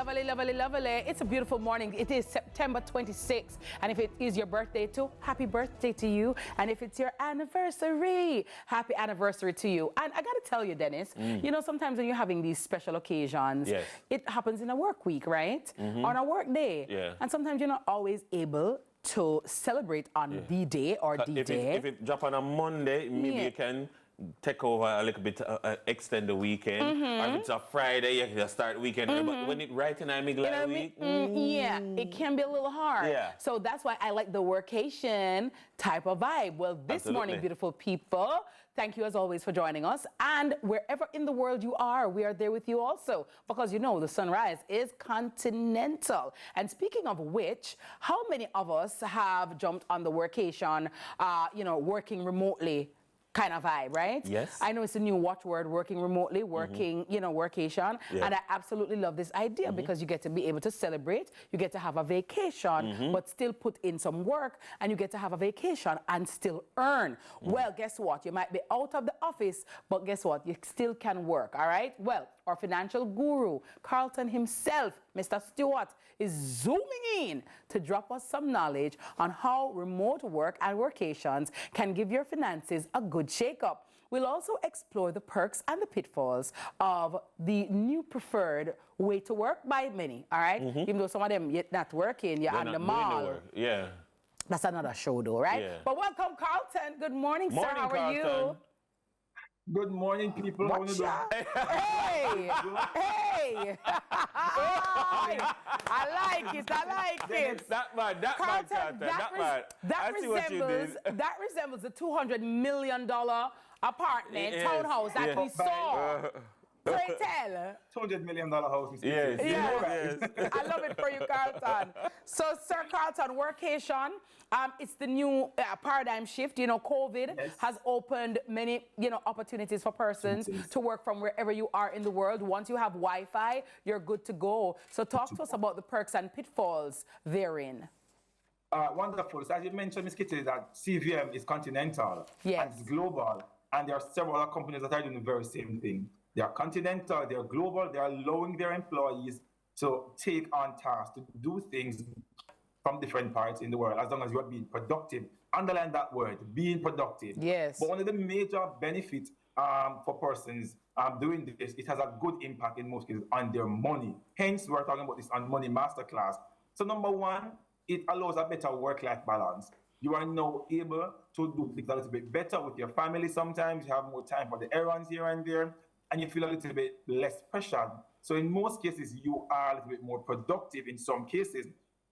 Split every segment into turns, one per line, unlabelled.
lovely, lovely, lovely. It's a beautiful morning. It is September 26th. And if it is your birthday too, happy birthday to you. And if it's your anniversary, happy anniversary to you. And I got to tell you, Dennis, you know, sometimes when you're having these special occasions, it happens in a work week, right? On a work day. And sometimes you're not always able to celebrate on the day or the day.
If it drop on a Monday, maybe you can take over a little bit, extend the weekend. Or if it's a Friday, you can start weekend. But when it right in the middle of the week,
yeah, it can be a little hard. So that's why I like the workation type of vibe. Well, this morning, beautiful people, thank you as always for joining us. And wherever in the world you are, we are there with you also. Because you know, the sunrise is continental. And speaking of which, how many of us have jumped on the workation, you know, working remotely kind of vibe, right?
Yes.
I know it's a new watchword, working remotely, working, you know, workation. And I absolutely love this idea because you get to be able to celebrate, you get to have a vacation, but still put in some work, and you get to have a vacation and still earn. Well, guess what? You might be out of the office, but guess what? You still can work, all right? Well, our financial guru, Carlton himself, Mr. Stewart, is zooming in to drop us some knowledge on how remote work and workations can give your finances a good shake-up. We'll also explore the perks and the pitfalls of the new preferred way to work by many, all right? Even though some of them yet not working, you're on the mall. That's another show though, right? But welcome, Carlton. Good morning, sir. How are you?
Good morning, people. How are you doing?
Hey! Hey! I like it. I like it.
That man,
Carlton, that resembles the $200 million apartment, townhouse that we saw. Pray tell.
$200 million house.
Yes.
I love it for you, Carlton. So, Sir Carlton, workation, it's the new paradigm shift. You know, COVID has opened many, you know, opportunities for persons to work from wherever you are in the world. Once you have Wi-Fi, you're good to go. So talk to us about the perks and pitfalls therein.
Wonderful. So as you mentioned, Ms. Kitty, that CVM is continental and it's global. And there are several other companies that are doing the very same thing. They are continental, they are global, they are allowing their employees to take on tasks, to do things from different parts in the world, as long as you are being productive. Underline that word, being productive.
Yes.
But one of the major benefits for persons doing this, it has a good impact in most cases on their money. Hence, we're talking about this on Money Masterclass. So number one, it allows a better work-life balance. You are now able to do things a little bit better with your family sometimes. You have more time for the errands here and there, and you feel a little bit less pressured. So in most cases, you are a little bit more productive in some cases.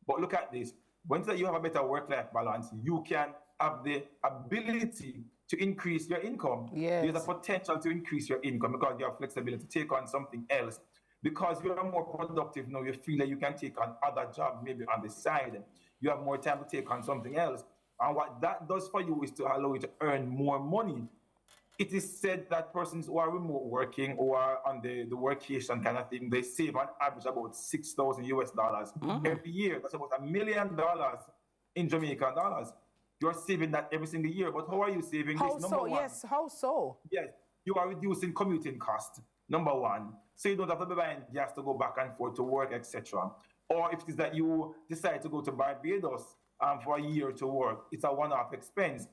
But look at this. Once you have a better work-life balance, you can have the ability to increase your income. There's a potential to increase your income because you have flexibility to take on something else. Because you are more productive now, you feel that you can take on other jobs, maybe on the side. You have more time to take on something else. And what that does for you is to allow you to earn more money. It is said that persons who are remote working or are on the workation kind of thing, they save on average about $6,000 every year. That's about $1 million in Jamaican dollars. You're saving that every single year. But how are you saving this? Number one.
Yes, how so?
Yes, you are reducing commuting costs, number one. So you don't have to be buying gas to go back and forth to work, etc. Or if it is that you decide to go to Barbados for a year to work, it's a one-off expense.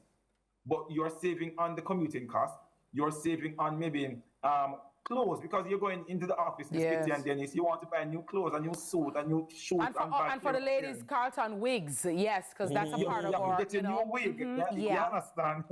But you're saving on the commuting cost. You're saving on maybe clothes because you're going into the office, Miss Kitty and Dennis. You want to buy new clothes, a new suit, a new shoes.
And for the ladies, Carlton wigs, yes, because that's a part of our,
you know. New wig. You understand?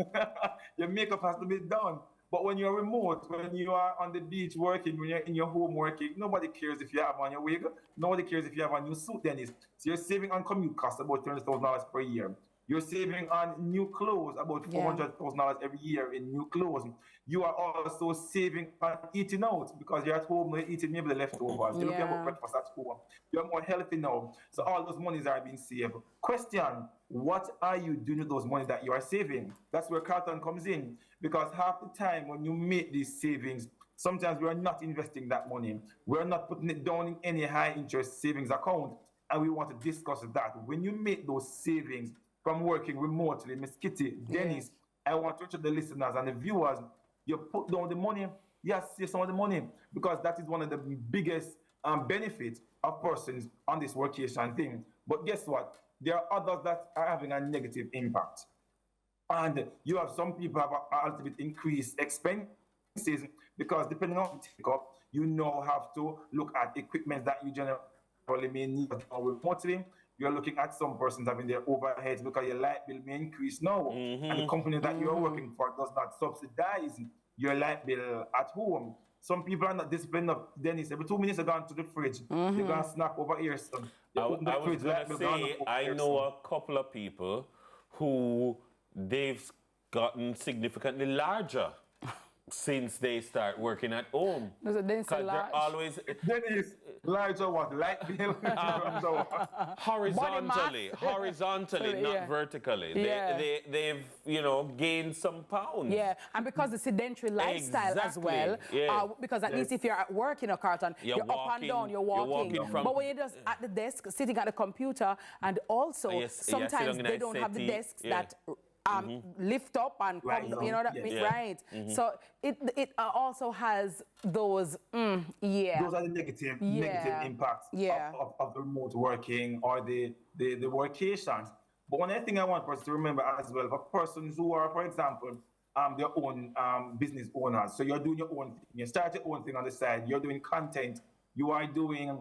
Your makeup has to be done. But when you're remote, when you are on the beach working, when you're in your home working, nobody cares if you have on your wig. Nobody cares if you have a new suit, Dennis. So you're saving on commute costs about $200,000 per year. You're saving on new clothes, about $400,000 every year in new clothes. You are also saving on eating out because you're at home, you're eating maybe the leftovers. You're looking at breakfast at home. You're more healthy now. So all those monies are being saved. Question, what are you doing with those money that you are saving? That's where Carlton comes in. Because half the time when you make these savings, sometimes we are not investing that money. We're not putting it down in any high interest savings account. And we want to discuss that. When you make those savings, from working remotely, Miss Kitty, Dennis, I want to the listeners and the viewers, you put down the money, save some of the money, because that is one of the biggest benefits of persons on this workation thing. But guess what? There are others that are having a negative impact. And you have some people have a little bit increased expenses because depending on what you take up, you now have to look at equipment that you generally may need remotely. You're looking at some persons having their overheads because your light bill may increase now. And the company that you're working for does not subsidize your light bill at home. Some people are not disciplined enough. Dennis, every 2 minutes they're going to the fridge. They're going to snap over here. Son.
I was going to say, I know a couple of people who they've gotten significantly larger since they start working at home.
Because
they're always...
Dennis, larger what? Light bill?
Horizontally, not vertically.
Yeah.
They've, you know, gained some pounds.
Yeah, and because the sedentary lifestyle as well, because at least if you're at work, you know, Carlton, you're up and down, you're walking. But when you're just at the desk, sitting at the computer, and also sometimes they don't have the desks that lift up and come, you know what I mean? Right. So it also has those, Those are the negative impacts of the remote working or the workations. But one other thing I want us to remember as well, for persons who are, for example, their own business owners. So you're doing your own thing. You start your own thing on the side. You're doing content. You are doing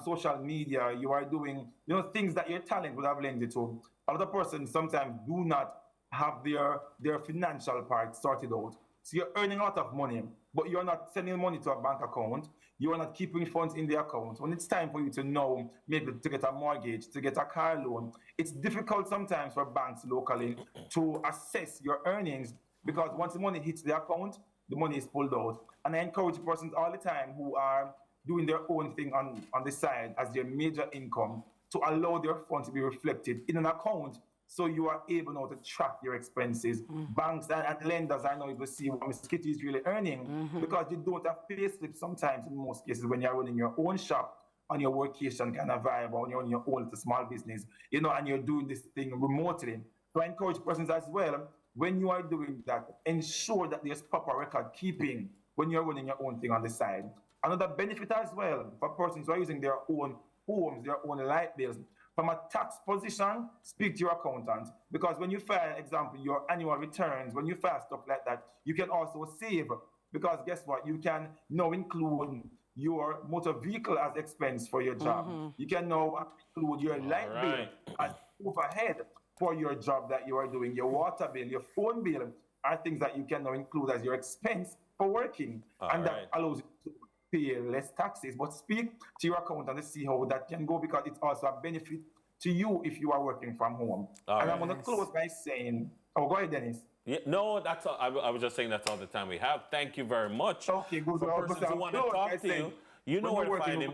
social media. You are doing, you know, things that your talent would have lended to. Other persons sometimes do not have their financial part sorted out. So you're earning a lot of money, but you're not sending money to a bank account. You are not keeping funds in the account. When it's time for you to know, maybe to get a mortgage, to get a car loan, it's difficult sometimes for banks locally to assess your earnings because once the money hits the account, the money is pulled out. And I encourage persons all the time who are doing their own thing on the side as their major income to allow their funds to be reflected in an account so you are able now to track your expenses. Banks and lenders are now able to see what Mr. Kitty is really earning because you don't have pay slips sometimes in most cases when you're running your own shop on your workation kind of vibe or on your own small business, you know, and you're doing this thing remotely. So I encourage persons as well, when you are doing that, ensure that there's proper record keeping when you're running your own thing on the side. Another benefit as well for persons who are using their own homes, their own light bills, from a tax position, speak to your accountant. Because when you file, example, your annual returns, when you file stuff like that, you can also save. Because guess what? You can now include your motor vehicle as expense for your job. You can now include your light bill as overhead for your job that you are doing. Your water bill, your phone bill are things that you can now include as your expense for working. That allows you to pay less taxes, but speak to your accountant to see how that can go because it's also a benefit to you if you are working from home. I'm going to close by saying, go ahead, Dennis.
Yeah, no, that's all. I was just saying that's all the time we have. Thank you very much.
Okay, good.
For persons who want to talk to you, you know where to find him.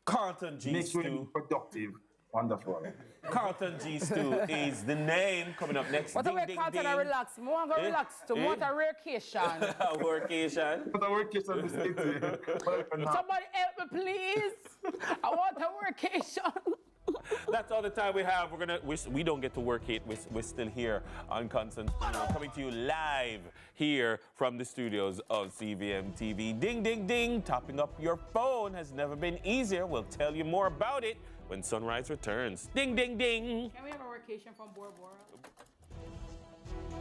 Carlton G.
Make sure
Stew.
Productive. Wonderful.
Carlton G. Stew is the name coming up next.
What about Carlton and relax? I want to relax to want a workation.
A workation.
What a workation is
Somebody help me, please. I want a workation.
That's all the time we have. We don't get to work it. We're still here on Constant, coming to you live here from the studios of CVM TV. Ding, ding, ding. Topping up your phone has never been easier. We'll tell you more about it when Sunrise returns. Ding, ding, ding.
Can we have a workation from Bora Bora?